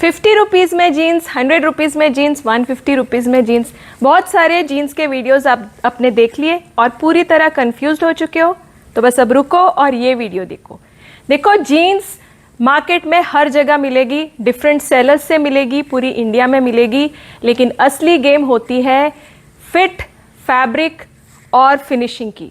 50 rupees में jeans, 100 rupees में jeans, 150 rupees में जीन्स, बहुत सारे जीन्स के वीडियोस आप अपने देख लिए और पूरी तरह कंफ्यूज्ड हो चुके हो। तो बस अब रुको और ये वीडियो देखो जीन्स मार्केट में हर जगह मिलेगी, डिफरेंट सेलर्स से मिलेगी, पूरी इंडिया में मिलेगी, लेकिन असली गेम होती है फिट, फैब्रिक और फिनिशिंग की।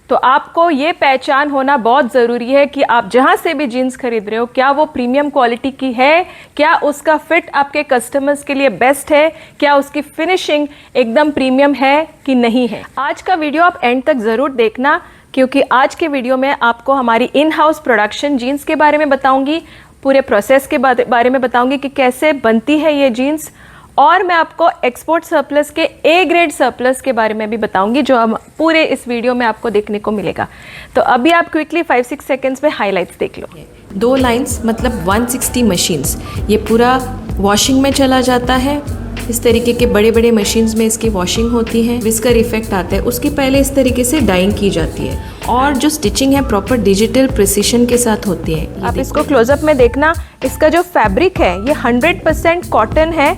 तो आपको ये पहचान होना बहुत ज़रूरी है कि आप जहाँ से भी जीन्स खरीद रहे हो, क्या वो प्रीमियम क्वालिटी की है, क्या उसका फिट आपके कस्टमर्स के लिए बेस्ट है, क्या उसकी फिनिशिंग एकदम प्रीमियम है कि नहीं है। आज का वीडियो आप एंड तक ज़रूर देखना, क्योंकि आज के वीडियो में आपको हमारी इन हाउस प्रोडक्शन जीन्स के बारे में बताऊंगी, पूरे प्रोसेस के बारे में बताऊंगी कि कैसे बनती है ये जीन्स, और मैं आपको एक्सपोर्ट सरप्लस के ए ग्रेड सरप्लस के बारे में भी बताऊंगी, जो हम पूरे इस वीडियो में आपको देखने को मिलेगा। तो अभी आप क्विकली 5-6 सेकेंड्स में हाइलाइट्स देख लो। 2 लाइंस मतलब 160 मशीन्स, ये पूरा वॉशिंग में चला जाता है। इस तरीके के बड़े बड़े मशीन्स में इसकी वॉशिंग होती है, विस्कर इफेक्ट आता है, उसकी पहले इस तरीके से डाइंग की जाती है, और जो स्टिचिंग है प्रॉपर डिजिटल प्रिसिशन के साथ होती है। आप इसको क्लोजअप में देखना, इसका जो फैब्रिक है ये 100% कॉटन है।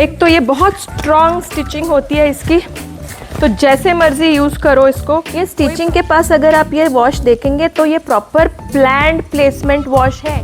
एक तो ये बहुत स्ट्रॉन्ग स्टिचिंग होती है इसकी, तो जैसे मर्जी यूज़ करो इसको। ये स्टिचिंग के पास अगर आप ये वॉश देखेंगे तो ये प्रॉपर प्लान्ड प्लेसमेंट वॉश है।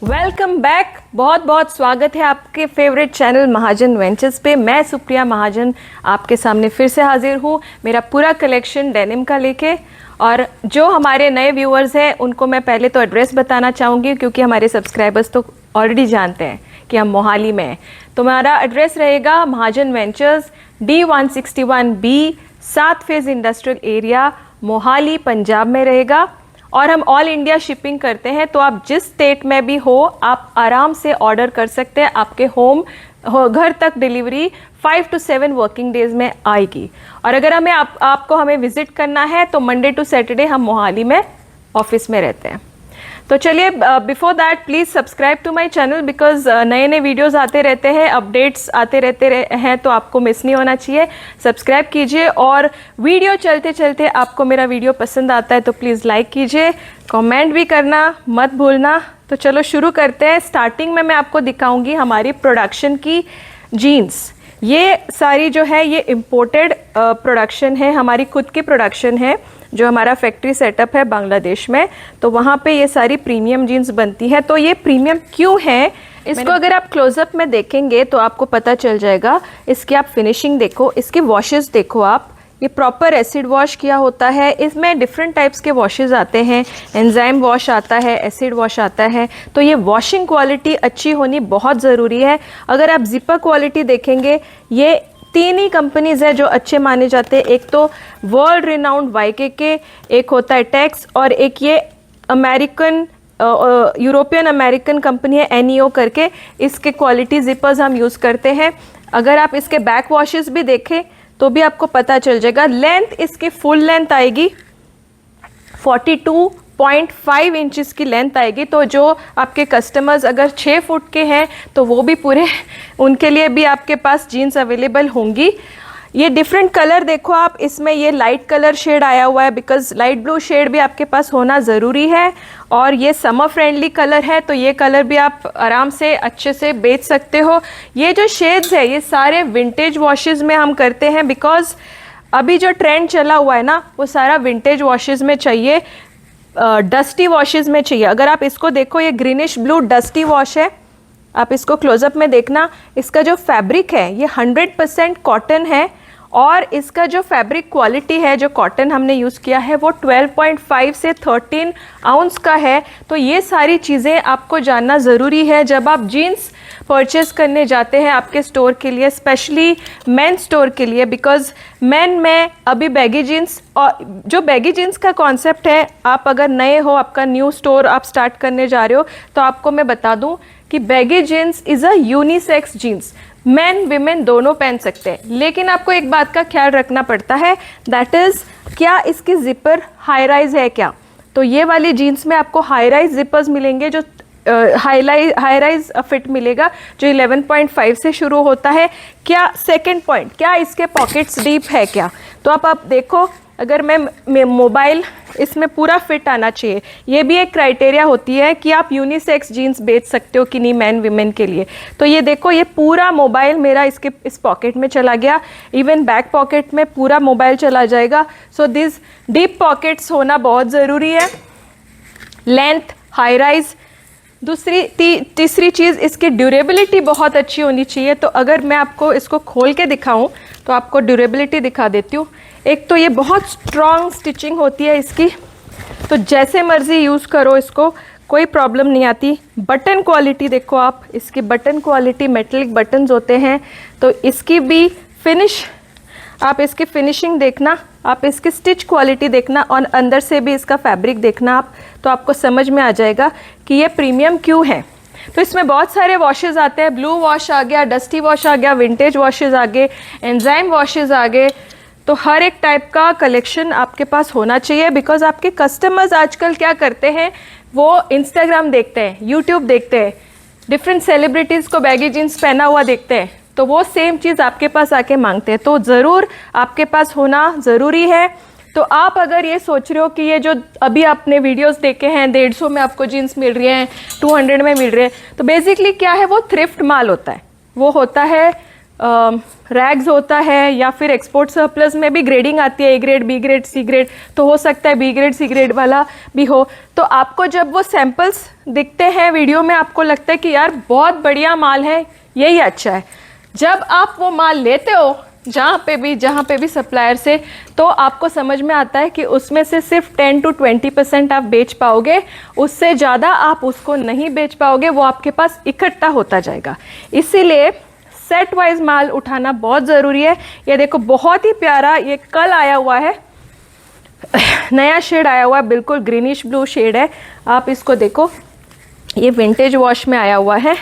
वेलकम बैक, बहुत बहुत स्वागत है आपके फेवरेट चैनल महाजन वेंचर्स पे। मैं सुप्रिया महाजन आपके सामने फिर से हाजिर हूँ, मेरा पूरा कलेक्शन डेनिम का लेके। और जो हमारे नए व्यूअर्स हैं उनको मैं पहले तो एड्रेस बताना चाहूँगी, क्योंकि हमारे सब्सक्राइबर्स तो ऑलरेडी जानते हैं कि हम मोहाली में हैं। तो हमारा एड्रेस रहेगा Mahajan ventures, D161B, 7 phase industrial area, Mohali, Punjab में रहेगा। और हम ऑल इंडिया शिपिंग करते हैं, तो आप जिस स्टेट में भी हो आप आराम से ऑर्डर कर सकते हैं। आपके घर तक डिलीवरी 5 to 7 वर्किंग डेज में आएगी। और अगर आपको हमें विजिट करना है तो मंडे टू सैटरडे हम मोहाली में ऑफिस में रहते हैं। तो चलिए, before that please subscribe to my channel, because नए नए वीडियोस आते रहते हैं, अपडेट्स आते रहते हैं, तो आपको मिस नहीं होना चाहिए। सब्सक्राइब कीजिए, और वीडियो चलते चलते आपको मेरा वीडियो पसंद आता है तो प्लीज़ लाइक कीजिए, कमेंट भी करना मत भूलना। तो चलो शुरू करते हैं। स्टार्टिंग में मैं आपको दिखाऊंगी हमारी प्रोडक्शन की जीन्स। ये सारी जो है ये इम्पोर्टेड प्रोडक्शन है, हमारी खुद की प्रोडक्शन है, जो हमारा फैक्ट्री सेटअप है बांग्लादेश में। तो वहाँ पे ये सारी प्रीमियम जीन्स बनती है। तो ये प्रीमियम क्यों है, इसको अगर आप क्लोजअप में देखेंगे तो आपको पता चल जाएगा। इसकी आप फिनिशिंग देखो, इसकी वॉशेस देखो आप, ये प्रॉपर एसिड वॉश किया होता है। इसमें डिफरेंट टाइप्स के वॉशेस आते हैं, एंजाइम वॉश आता है, एसिड वॉश आता है। तो ये वॉशिंग क्वालिटी अच्छी होनी बहुत ज़रूरी है। अगर आप जिपर क्वालिटी देखेंगे, ये 3 ही कंपनीज है जो अच्छे माने जाते हैं। एक तो वर्ल्ड रिनाउंड YKK, एक होता है टेक्स, और एक ये अमेरिकन यूरोपियन अमेरिकन कंपनी है NEO करके। इसके क्वालिटी जिपर्स हम यूज़ करते हैं। अगर आप इसके बैक वॉशेस भी देखें तो भी आपको पता चल जाएगा। लेंथ इसकी फुल लेंथ आएगी 42.5 इंचेस की लेंथ आएगी। तो जो आपके कस्टमर्स अगर 6 फुट के हैं तो वो भी पूरे, उनके लिए भी आपके पास जीन्स अवेलेबल होंगी। ये डिफरेंट कलर देखो आप, इसमें ये लाइट कलर शेड आया हुआ है, बिकॉज लाइट ब्लू शेड भी आपके पास होना ज़रूरी है। और ये समर फ्रेंडली कलर है, तो ये कलर भी आप आराम से अच्छे से बेच सकते हो। ये जो शेड्स है ये सारे विंटेज वॉशेस में हम करते हैं, बिकॉज अभी जो ट्रेंड चला हुआ है ना वो सारा विंटेज वॉशेस में चाहिए, डस्टी वॉशेस में चाहिए। अगर आप इसको देखो, ये ग्रीनिश ब्लू डस्टी वॉश है, आप इसको क्लोजअप में देखना। इसका जो फैब्रिक है ये 100% कॉटन है, और इसका जो फैब्रिक क्वालिटी है, जो कॉटन हमने यूज़ किया है, वो 12.5 से 13 आउंस का है। तो ये सारी चीज़ें आपको जानना ज़रूरी है जब आप जीन्स परचेस करने जाते हैं आपके स्टोर के लिए, स्पेशली मेन स्टोर के लिए, बिकॉज मेन में अभी बैगी जीन्स, और जो बैगी जीन्स का कॉन्सेप्ट है, आप अगर नए हो, आपका न्यू स्टोर आप स्टार्ट करने जा रहे हो, तो आपको मैं बता दूं कि baggy jeans is a unisex jeans, men women दोनों पहन सकते हैं। लेकिन आपको एक बात का ख्याल रखना पड़ता है, दैट इज़ क्या इसकी जिपर हाई राइज है क्या। तो ये वाली जीन्स में आपको हाई राइज जिपर्स मिलेंगे, जो हाई राइज फिट मिलेगा, जो 11.5 से शुरू होता है। क्या सेकंड पॉइंट, क्या इसके पॉकेट्स डीप है क्या। तो आप देखो, अगर मैं मोबाइल इसमें पूरा फिट आना चाहिए, ये भी एक क्राइटेरिया होती है कि आप यूनिसेक्स जीन्स बेच सकते हो कि नहीं मैन विमेन के लिए। तो ये देखो, ये पूरा मोबाइल मेरा इस पॉकेट में चला गया, इवन बैक पॉकेट में पूरा मोबाइल चला जाएगा। सो दिस डीप पॉकेट्स होना बहुत ज़रूरी है। Length, high rise. तीसरी चीज़, इसकी ड्यूरेबिलिटी बहुत अच्छी होनी चाहिए। तो अगर मैं आपको इसको खोल के दिखाऊं तो आपको ड्यूरेबिलिटी दिखा देती हूँ। एक तो ये बहुत स्ट्रॉन्ग स्टिचिंग होती है इसकी, तो जैसे मर्जी यूज़ करो इसको, कोई प्रॉब्लम नहीं आती। बटन क्वालिटी देखो आप, इसकी बटन क्वालिटी, मेटलिक बटन्स होते हैं। तो इसकी भी फिनिश, आप इसकी फिनिशिंग देखना, आप इसकी स्टिच क्वालिटी देखना और अंदर से भी इसका फैब्रिक देखना आप, तो आपको समझ में आ जाएगा कि ये प्रीमियम क्यों है। तो इसमें बहुत सारे वॉशेज़ आते हैं, ब्लू वॉश आ गया, डस्टी वॉश आ गया, विंटेज वॉशेज़ आ गए, एंजाइम वॉशेज़ आ गए। तो हर एक टाइप का कलेक्शन आपके पास होना चाहिए, बिकॉज आपके कस्टमर्स आजकल क्या करते हैं, वो इंस्टाग्राम देखते हैं, यूट्यूब देखते हैं, डिफरेंट सेलिब्रिटीज़ को बैगी जीन्स पहना हुआ देखते हैं, तो वो सेम चीज़ आपके पास आके मांगते हैं। तो ज़रूर आपके पास होना ज़रूरी है। तो आप अगर ये सोच रहे हो कि ये जो अभी आपने वीडियोस देखे हैं 150 में आपको जीन्स मिल रही हैं, 200 में मिल रहे हैं, तो बेसिकली क्या है, वो थ्रिफ्ट माल होता है। वो होता है रैग्स होता है, या फिर एक्सपोर्ट सरप्लस में भी ग्रेडिंग आती है, A grade, B grade, C grade. तो हो सकता है बी ग्रेड, सी ग्रेड वाला भी हो। तो आपको जब वो सैंपल्स दिखते हैं वीडियो में, आपको लगता है कि यार बहुत बढ़िया माल है, यही अच्छा है। जब आप वो माल लेते हो जहाँ पे भी सप्लायर से, तो आपको समझ में आता है कि उसमें से सिर्फ 10 to 20% आप बेच पाओगे, उससे ज़्यादा आप उसको नहीं बेच पाओगे, वो आपके पास इकट्ठा होता जाएगा। इसीलिए सेट वाइज माल उठाना बहुत ज़रूरी है। ये देखो, बहुत ही प्यारा ये कल आया हुआ है, नया शेड आया हुआ है, बिल्कुल ग्रीनिश ब्लू शेड है। आप इसको देखो, ये विंटेज वॉश में आया हुआ है।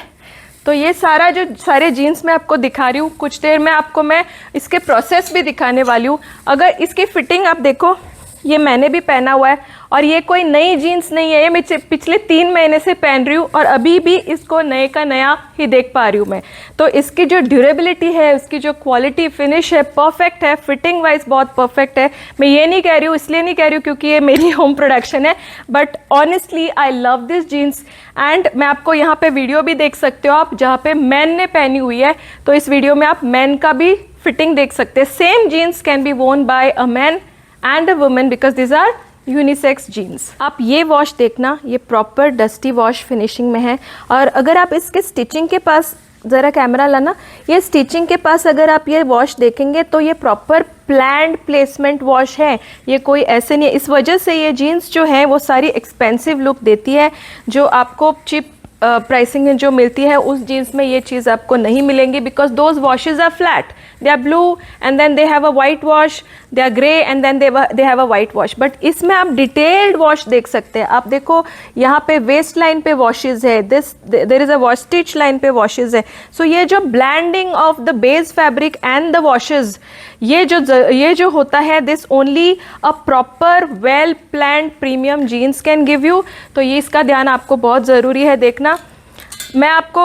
तो ये सारा जो सारे जीन्स मैं आपको दिखा रही हूँ, कुछ देर में आपको मैं इसके प्रोसेस भी दिखाने वाली हूँ। अगर इसकी फिटिंग आप देखो, ये मैंने भी पहना हुआ है और ये कोई नई जीन्स नहीं है, ये मैं पिछले 3 महीने से पहन रही हूँ और अभी भी इसको नए का नया ही देख पा रही हूँ मैं। तो इसकी जो ड्यूरेबिलिटी है, उसकी जो क्वालिटी फिनिश है, परफेक्ट है, फिटिंग वाइज बहुत परफेक्ट है। मैं ये नहीं कह रही हूँ, इसलिए नहीं कह रही हूँ क्योंकि ये मेरी होम प्रोडक्शन है, but honestly I love this jeans. And मैं आपको यहाँ पे वीडियो भी देख सकते हो आप, जहाँ पे मैन ने पहनी हुई है, तो इस वीडियो में आप मैन का भी फिटिंग देख सकते हैं। Same jeans can be worn by a man and a woman because this are unisex jeans. आप ये वॉश देखना, ये प्रॉपर डस्टी वॉश फिनिशिंग में है। और अगर आप इसके स्टिचिंग के पास ज़रा कैमरा लाना, ये स्टिचिंग के पास अगर आप ये वॉश देखेंगे तो ये प्रॉपर प्लान्ड प्लेसमेंट वॉश है, ये कोई ऐसे नहीं है। इस वजह से ये जीन्स जो है वो सारी एक्सपेंसिव लुक देती है, जो आपको चिप प्राइसिंग जो मिलती है उस जीन्स में ये चीज़ आपको नहीं मिलेंगी, because those washes are flat, they are blue and then they have a white wash, they are grey and then they have a white wash. But इसमें आप डिटेल्ड वॉश देख सकते हैं। आप देखो यहाँ पे वेस्ट लाइन पे वॉशेज है, there is a wash stitch line पे वॉशेज है। सो ये जो blending of the base fabric and the washes, ये जो होता है, this only a proper well planned premium jeans can give you. तो ये इसका ध्यान आपको बहुत ज़रूरी है देखना। मैं आपको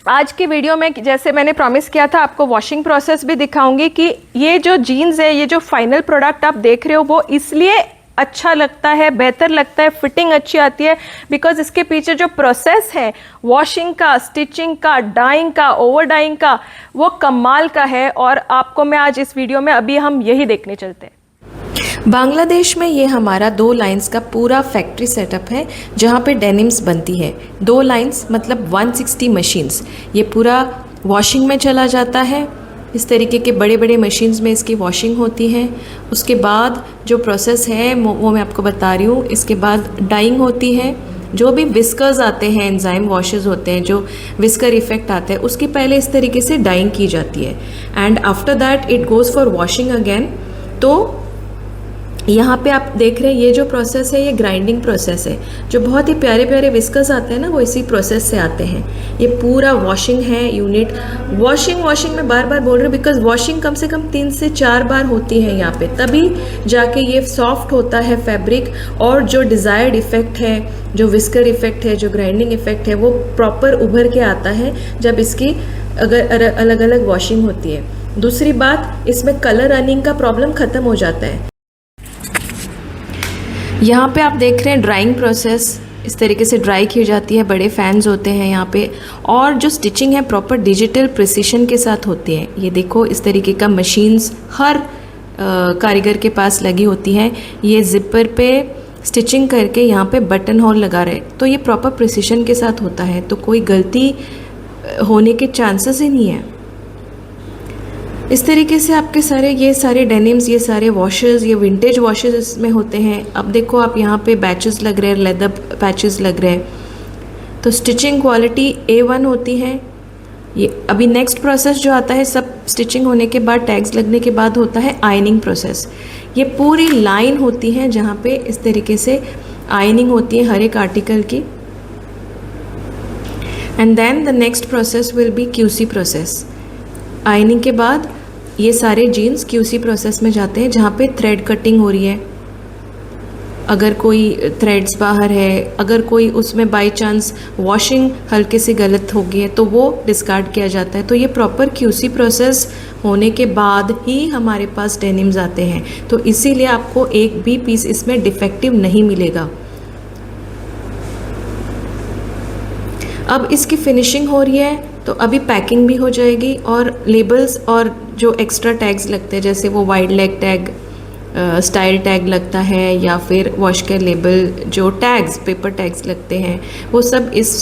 आज की वीडियो में, जैसे मैंने प्रॉमिस किया था, आपको वॉशिंग प्रोसेस भी दिखाऊंगी कि ये जो जीन्स है, ये जो फाइनल प्रोडक्ट आप देख रहे हो, वो इसलिए अच्छा लगता है, बेहतर लगता है, फिटिंग अच्छी आती है, बिकॉज इसके पीछे जो प्रोसेस है वॉशिंग का, स्टिचिंग का, डाइंग का, ओवर डाइंग का, वो कमाल का है। और आपको मैं आज इस वीडियो में अभी हम यही देखने चलते हैं। बांग्लादेश में ये हमारा 2 लाइंस का पूरा फैक्ट्री सेटअप है, जहाँ पे डेनिम्स बनती है। 2 लाइंस मतलब 160 मशीन्स। ये पूरा वॉशिंग में चला जाता है, इस तरीके के बड़े बड़े मशीन्स में इसकी वॉशिंग होती है। उसके बाद जो प्रोसेस है वो मैं आपको बता रही हूँ। इसके बाद डाइंग होती है, जो भी विस्कर्स आते हैं, एंजाइम वॉशेस होते हैं, जो विस्कर इफेक्ट आता है, उसकी पहले इस तरीके से डाइंग की जाती है and after that it goes for washing again. तो यहाँ पे आप देख रहे हैं ये जो प्रोसेस है, ये ग्राइंडिंग प्रोसेस है। जो बहुत ही प्यारे प्यारे विस्कर्स आते हैं ना, वो इसी प्रोसेस से आते हैं। ये पूरा वॉशिंग है यूनिट। वॉशिंग मैं बार बार बोल रही हूँ, बिकॉज वॉशिंग कम से कम 3 से 4 बार होती है यहाँ पे, तभी जाके ये सॉफ्ट होता है फैब्रिक। और जो डिज़ायर्ड इफेक्ट है, जो विस्कर इफेक्ट है, जो ग्राइंडिंग इफेक्ट है, वो प्रॉपर उभर के आता है जब इसकी अगर अलग अलग वॉशिंग होती है। दूसरी बात, इसमें कलर रनिंग का प्रॉब्लम ख़त्म हो जाता है। यहाँ पे आप देख रहे हैं ड्राइंग प्रोसेस, इस तरीके से ड्राई की जाती है, बड़े फैंस होते हैं यहाँ पे, और जो स्टिचिंग है प्रॉपर डिजिटल प्रिसिशन के साथ होती है। ये देखो इस तरीके का मशीन्स हर कारीगर के पास लगी होती हैं। ये जिपर पे स्टिचिंग करके यहाँ पे बटन होल लगा रहे, तो ये प्रॉपर प्रिसिशन के साथ होता है, तो कोई गलती होने के चांसेस ही नहीं है। इस तरीके से आपके ये सारे डेनिम्स, ये सारे वॉशेस, ये विंटेज वॉशेस इसमें होते हैं। अब देखो आप यहाँ पे बैचेस लग रहे हैं, लेदर पैचेस लग रहे हैं, तो स्टिचिंग क्वालिटी A1 होती है। ये अभी नेक्स्ट प्रोसेस जो आता है, सब स्टिचिंग होने के बाद, टैग्स लगने के बाद होता है आयनिंग प्रोसेस। ये पूरी लाइन होती है जहाँ पे इस तरीके से आयनिंग होती है हर एक आर्टिकल की। And then the next process will be QC process. Ironing के बाद ये सारे जीन्स QC प्रोसेस में जाते हैं, जहाँ पे थ्रेड कटिंग हो रही है। अगर कोई थ्रेड्स बाहर है, अगर कोई उसमें बाय चांस वॉशिंग हल्के से गलत हो गई है, तो वो डिस्कार्ड किया जाता है। तो ये प्रॉपर QC प्रोसेस होने के बाद ही हमारे पास डेनिम्स आते हैं, तो इसीलिए आपको एक भी पीस इसमें डिफेक्टिव नहीं मिलेगा। अब इसकी फिनिशिंग हो रही है, तो अभी पैकिंग भी हो जाएगी, और लेबल्स और जो एक्स्ट्रा टैग्स लगते हैं, जैसे वो wide leg tag, style tag लगता है, या फिर वॉश केयर लेबल, जो टैग्स पेपर टैग्स लगते हैं, वो सब इस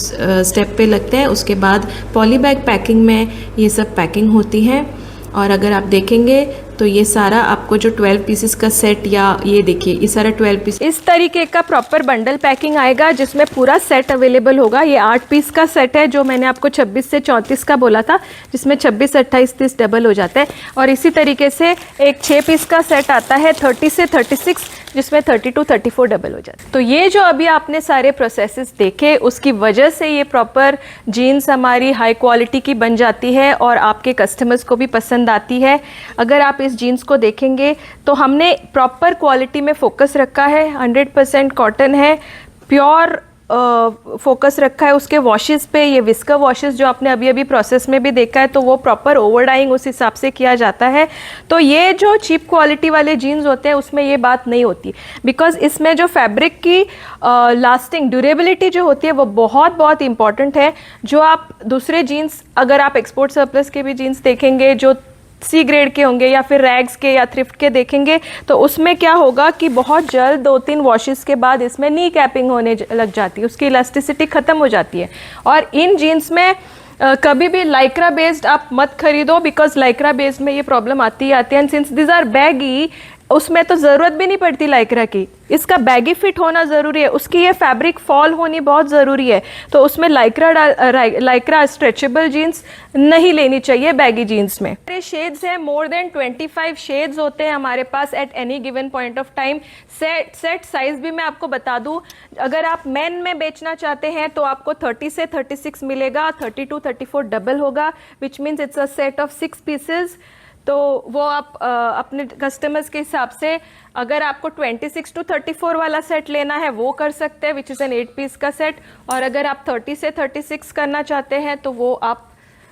स्टेप पे लगते हैं। उसके बाद पॉलीबैग पैकिंग में ये सब पैकिंग होती है। और अगर आप देखेंगे तो ये सारा आपको जो 12 पीसेस का सेट, या ये देखिए ये सारा 12 पीस, इस तरीके का प्रॉपर बंडल पैकिंग आएगा, जिसमें पूरा सेट अवेलेबल होगा। ये 8 पीस का सेट है, जो मैंने आपको 26 से 34 का बोला था, जिसमें 26, 28, 30 डबल हो जाता है। और इसी तरीके से एक 6 पीस का सेट आता है 30 से 36, जिसमें 32, 34 डबल हो जाता है। तो ये जो अभी आपने सारे प्रोसेसेस देखे, उसकी वजह से ये प्रॉपर जीन्स हमारी हाई क्वालिटी की बन जाती है और आपके कस्टमर्स को भी पसंद आती है। अगर आप इस जीन्स को देखेंगे तो हमने प्रॉपर क्वालिटी में फोकस रखा है, 100% कॉटन है, प्योर फोकस रखा है उसके वॉशेस पे। ये विस्कर वॉशेस जो आपने अभी अभी प्रोसेस में भी देखा है, तो वो प्रॉपर ओवर डाइंग उस हिसाब से किया जाता है। तो ये जो चीप क्वालिटी वाले जीन्स होते हैं उसमें ये बात नहीं होती, बिकॉज इसमें जो फैब्रिक की लास्टिंग ड्यूरेबिलिटी जो होती है वो बहुत बहुत इंपॉर्टेंट है। जो आप दूसरे जीन्स, अगर आप एक्सपोर्ट सरप्लस के भी जीन्स देखेंगे जो C ग्रेड के होंगे, या फिर रैग्स के या थ्रिफ्ट के देखेंगे, तो उसमें क्या होगा कि बहुत जल्द 2-3 वॉशेस के बाद इसमें नी कैपिंग होने लग जाती है, उसकी इलास्टिसिटी ख़त्म हो जाती है। और इन जीन्स में कभी भी लाइक्रा बेस्ड आप मत खरीदो, बिकॉज लाइक्रा बेस्ड में ये प्रॉब्लम आती ही आती है। And since this are baggy, उसमें तो ज़रूरत भी नहीं पड़ती लाइक्रा की, इसका बैगी फिट होना ज़रूरी है, उसकी ये फैब्रिक फॉल होनी बहुत ज़रूरी है। तो उसमें लाइक्रा स्ट्रेचेबल जीन्स नहीं लेनी चाहिए बैगी जीन्स में। हमारे शेड्स हैं, मोर देन 25 शेड्स होते हैं हमारे पास at any given point of time. Set size भी मैं आपको बता दूं, अगर आप मेन में बेचना चाहते हैं तो आपको 30 से 36 मिलेगा, 32, 34 डबल होगा, which means it's a set of 6 pieces. तो वो आप अपने कस्टमर्स के हिसाब से, अगर आपको 26 to 34 वाला सेट लेना है वो कर सकते हैं, विच इज़ एन 8 पीस का सेट। और अगर आप 30 से 36 करना चाहते हैं तो वो आप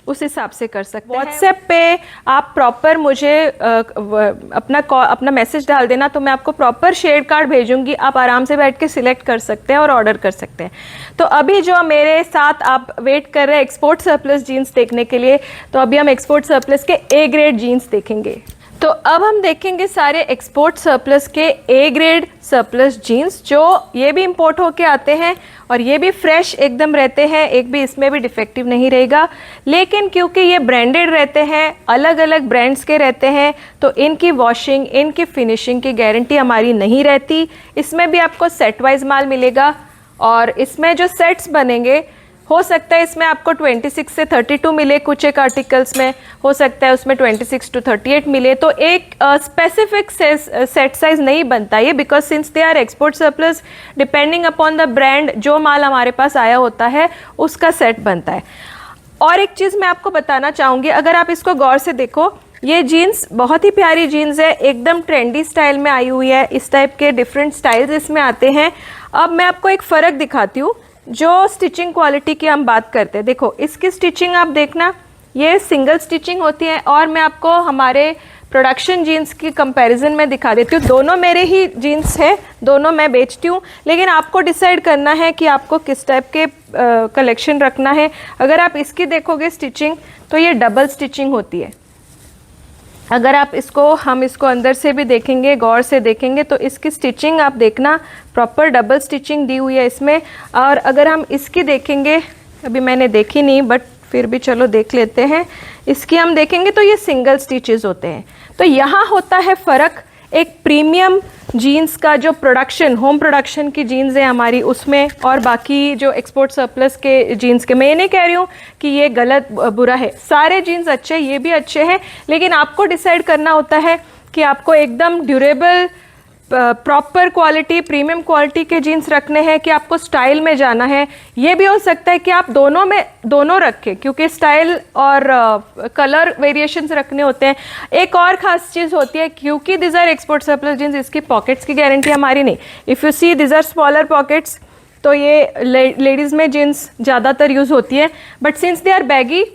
उस हिसाब से कर सकते हैं। व्हाट्सएप पे आप प्रॉपर मुझे अपना मैसेज डाल देना, तो मैं आपको प्रॉपर शेड कार्ड भेजूंगी, आप आराम से बैठ के सिलेक्ट कर सकते हैं और ऑर्डर कर सकते हैं। तो अभी जो मेरे साथ आप वेट कर रहे हैं एक्सपोर्ट सरप्लस जीन्स देखने के लिए, तो अभी हम एक्सपोर्ट सरप्लस के A ग्रेड जीन्स देखेंगे। तो अब हम देखेंगे सारे एक्सपोर्ट सरप्लस के A ग्रेड सरप्लस जीन्स, जो ये भी इंपोर्ट होके आते हैं और ये भी फ्रेश एकदम रहते हैं, एक भी इसमें भी डिफेक्टिव नहीं रहेगा। लेकिन क्योंकि ये ब्रांडेड रहते हैं, अलग अलग ब्रांड्स के रहते हैं, तो इनकी वॉशिंग, इनकी फिनिशिंग की गारंटी हमारी नहीं रहती। इसमें भी आपको सेट वाइज माल मिलेगा, और इसमें जो सेट्स बनेंगे, हो सकता है इसमें आपको 26 से 32 मिले, कुछ एक आर्टिकल्स में हो सकता है उसमें 26 to 38 मिले। तो एक स्पेसिफिक सेट साइज नहीं बनता ये, because since they are export surplus, depending upon the brand जो माल हमारे पास आया होता है उसका सेट बनता है। और एक चीज़ मैं आपको बताना चाहूँगी, अगर आप इसको गौर से देखो, ये जीन्स बहुत ही प्यारी जीन्स है, एकदम ट्रेंडी स्टाइल में आई हुई है। इस टाइप के डिफरेंट स्टाइल्स इसमें आते हैं। अब मैं आपको एक फ़र्क दिखाती हूँ, जो स्टिचिंग क्वालिटी की हम बात करते हैं। देखो इसकी स्टिचिंग आप देखना, ये सिंगल स्टिचिंग होती है, और मैं आपको हमारे प्रोडक्शन जीन्स की कंपैरिजन में दिखा देती हूँ। दोनों मेरे ही जीन्स हैं, दोनों मैं बेचती हूँ, लेकिन आपको डिसाइड करना है कि आपको किस टाइप के कलेक्शन रखना है। अगर आप इसकी देखोगे स्टिचिंग तो ये डबल स्टिचिंग होती है। अगर आप हम इसको अंदर से भी देखेंगे, गौर से देखेंगे तो इसकी स्टिचिंग आप देखना, प्रॉपर डबल स्टिचिंग दी हुई है इसमें। और अगर हम इसकी देखेंगे, अभी मैंने देखी नहीं बट फिर भी चलो देख लेते हैं, इसकी हम देखेंगे तो ये सिंगल स्टिचेस होते हैं। तो यहाँ होता है फ़र्क एक प्रीमियम जीन्स का जो प्रोडक्शन, होम प्रोडक्शन की जीन्स है हमारी, उसमें और बाकी जो एक्सपोर्ट सरप्लस के जीन्स के। मैं ये नहीं कह रही हूँ कि ये गलत बुरा है, सारे जीन्स अच्छे, ये भी अच्छे हैं, लेकिन आपको डिसाइड करना होता है कि आपको एकदम durable proper quality, premium quality के जीन्स रखने हैं कि आपको स्टाइल में जाना है। ये भी हो सकता है कि आप दोनों रखें, क्योंकि स्टाइल और कलर वेरिएशंस रखने होते हैं। एक और ख़ास चीज़ होती है, क्योंकि this are export surplus jeans, इसकी पॉकेट्स की गारंटी हमारी नहीं। If you see this are smaller pockets, तो ये लेडीज़ में जीन्स ज़्यादातर यूज़ होती है, but since they are baggy,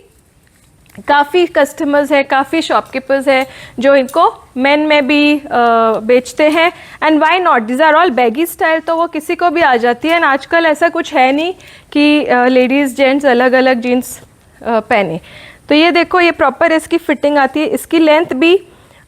काफ़ी कस्टमर्स है, काफ़ी शॉपकीपर्स है जो इनको मेन में भी बेचते हैं। And why not, this are all baggy style, तो वो किसी को भी आ जाती है। एंड आजकल ऐसा कुछ है नहीं कि लेडीज़ जेंट्स अलग अलग जीन्स पहने। तो ये देखो, ये प्रॉपर इसकी फिटिंग आती है। इसकी लेंथ भी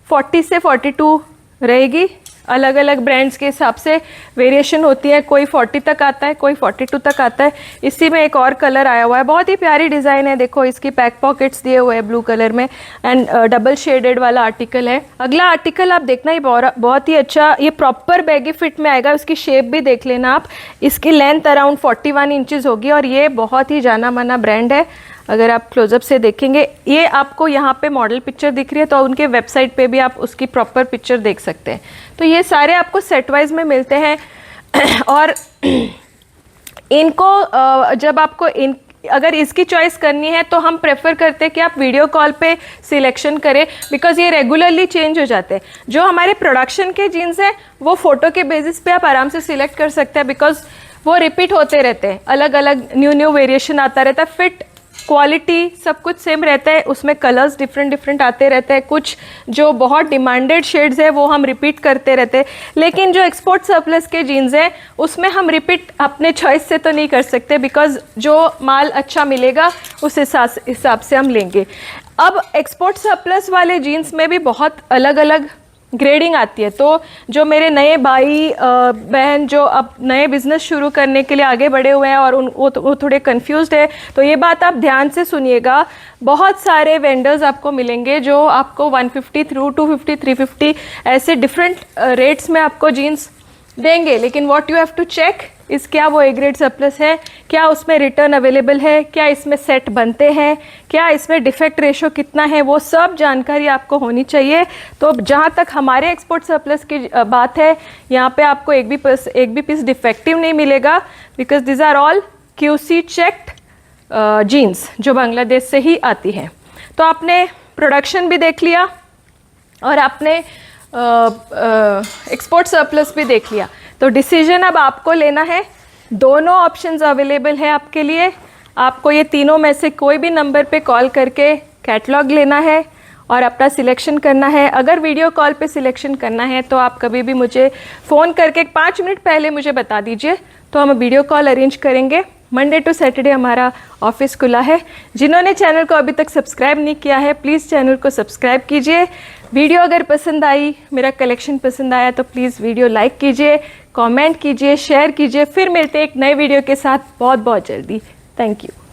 40 से 42 रहेगी, अलग अलग ब्रांड्स के हिसाब से वेरिएशन होती है। कोई 40 तक आता है, कोई 42 तक आता है। इसी में एक और कलर आया हुआ है, बहुत ही प्यारी डिज़ाइन है। देखो इसकी पैक पॉकेट्स दिए हुए हैं ब्लू कलर में, एंड डबल शेडेड वाला आर्टिकल है। अगला आर्टिकल आप देखना, ये बहुत ही अच्छा, ये प्रॉपर बैगी फिट में आएगा। उसकी शेप भी देख लेना आप। इसकी लेंथ अराउंड 41 इंचज़ होगी और ये बहुत ही जाना माना ब्रांड है। अगर आप क्लोजअप से देखेंगे, ये आपको यहाँ पे मॉडल पिक्चर दिख रही है, तो उनके वेबसाइट पे भी आप उसकी प्रॉपर पिक्चर देख सकते हैं। तो ये सारे आपको सेट वाइज में मिलते हैं। और इनको जब आपको अगर इसकी चॉइस करनी है तो हम प्रेफर करते हैं कि आप वीडियो कॉल पे सिलेक्शन करें, बिकॉज ये रेगुलरली चेंज हो जाते हैं। जो हमारे प्रोडक्शन के जीन्स हैं वो फ़ोटो के बेसिस पे आप आराम से सिलेक्ट कर सकते हैं, बिकॉज वो रिपीट होते रहते हैं, अलग अलग न्यू वेरिएशन आता रहता है। फिट, क्वालिटी सब कुछ सेम रहता है, उसमें कलर्स डिफरेंट आते रहते हैं। कुछ जो बहुत डिमांडेड शेड्स है वो हम रिपीट करते रहते हैं, लेकिन जो एक्सपोर्ट सरप्लस के जीन्स हैं उसमें हम रिपीट अपने चॉइस से तो नहीं कर सकते, बिकॉज जो माल अच्छा मिलेगा उस हिसाब से हम लेंगे। अब एक्सपोर्ट सरप्लस वाले जीन्स में भी बहुत अलग अलग ग्रेडिंग आती है। तो जो मेरे नए भाई बहन जो अब नए बिजनेस शुरू करने के लिए आगे बढ़े हुए हैं और वो थोड़े कंफ्यूज्ड है, तो ये बात आप ध्यान से सुनिएगा। बहुत सारे वेंडर्स आपको मिलेंगे जो आपको 150 थ्रू 250 350 ऐसे डिफरेंट रेट्स में आपको जीन्स देंगे, लेकिन what you have to check is क्या वो ए ग्रेड सरप्लस है, क्या उसमें रिटर्न अवेलेबल है, क्या इसमें सेट बनते हैं, क्या इसमें डिफेक्ट रेशो कितना है, वो सब जानकारी आपको होनी चाहिए। तो जहाँ तक हमारे एक्सपोर्ट सरप्लस की बात है, यहाँ पे आपको एक भी पीस डिफेक्टिव नहीं मिलेगा, because this are all QC checked jeans जो बांग्लादेश से ही आती हैं। तो आपने प्रोडक्शन भी देख लिया और आपने एक्सपोर्ट सरप्लस भी देख लिया, तो डिसीजन अब आपको लेना है। दोनों ऑप्शंस अवेलेबल है आपके लिए। आपको ये तीनों में से कोई भी नंबर पे कॉल करके कैटलॉग लेना है और अपना सिलेक्शन करना है। अगर वीडियो कॉल पे सिलेक्शन करना है तो आप कभी भी मुझे फ़ोन करके 5 मिनट पहले मुझे बता दीजिए, तो हम वीडियो कॉल अरेंज करेंगे। मंडे टू सैटरडे हमारा ऑफिस खुला है। जिन्होंने चैनल को अभी तक सब्सक्राइब नहीं किया है, प्लीज़ चैनल को सब्सक्राइब कीजिए। वीडियो अगर पसंद आई, मेरा कलेक्शन पसंद आया, तो प्लीज़ वीडियो लाइक कीजिए, कमेंट कीजिए, शेयर कीजिए। फिर मिलते हैं एक नए वीडियो के साथ बहुत बहुत जल्दी। Thank you.